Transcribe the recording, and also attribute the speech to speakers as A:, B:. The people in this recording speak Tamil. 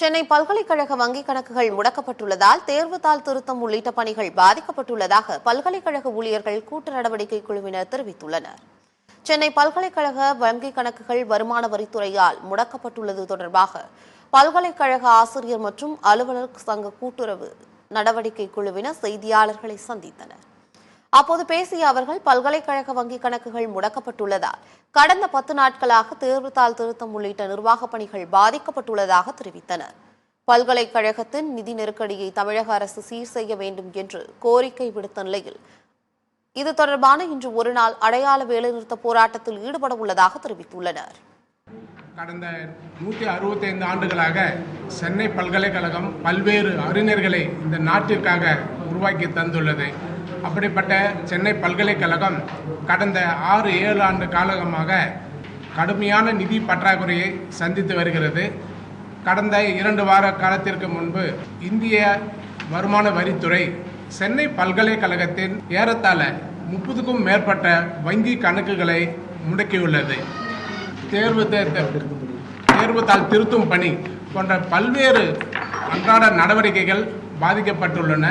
A: சென்னை பல்கலைக்கழக வங்கிக் கணக்குகள் முடக்கப்பட்டுள்ளதால் தேர்வுத்தாள் திருத்தம் உள்ளிட்ட பணிகள் பாதிக்கப்பட்டுள்ளதாக பல்கலைக்கழக ஊழியர்கள் கூட்டு நடவடிக்கை குழுவினர் தெரிவித்துள்ளனர். சென்னை பல்கலைக்கழக வங்கிக் கணக்குகள் வருமான வரித்துறையால் முடக்கப்பட்டுள்ளது தொடர்பாக பல்கலைக்கழக ஆசிரியர் மற்றும் அலுவலர் சங்க கூட்டுறவு நடவடிக்கை குழுவினர் செய்தியாளர்களை சந்தித்தனர். அப்போது பேசிய அவர்கள் பல்கலைக்கழக வங்கிக் கணக்குகள் முடக்கப்பட்டுள்ளதால் கடந்த 10 நாட்களாக தேர்வுத்தாள் திருத்தம் உள்ளிட்ட நிர்வாகப் பணிகள் பாதிக்கப்பட்டுள்ளதாக தெரிவித்தனர். பல்கலைக்கழகத்தின் நிதி நெருக்கடியை தமிழக அரசு சீர் செய்ய வேண்டும் என்று கோரிக்கை விடுத்த நிலையில் இது தொடர்பான இன்று ஒருநாள் அடையாள வேலைநிறுத்த போராட்டத்தில் ஈடுபட உள்ளதாக தெரிவித்துள்ளனர்.
B: கடந்த 165 ஆண்டுகளாக சென்னை பல்கலைக்கழகம் பல்வேறு அறிஞர்களை இந்த நாட்டிற்காக உருவாக்கி தந்துள்ளது. அப்படிப்பட்ட சென்னை பல்கலைக்கழகம் கடந்த 6-7 ஆண்டு காலமாக கடுமையான நிதி பற்றாக்குறையை சந்தித்து வருகிறது. கடந்த 2 வார காலத்திற்கு முன்பு இந்திய வருமான வரித்துறை சென்னை பல்கலைக்கழகத்தின் ஏறத்தாழ 30க்கும் மேற்பட்ட வங்கி கணக்குகளை முடக்கியுள்ளது. தேர்வுத்தாள் திருத்தும் பணி போன்ற பல்வேறு அன்றாட நடவடிக்கைகள் பாதிக்கப்பட்டுள்ளன.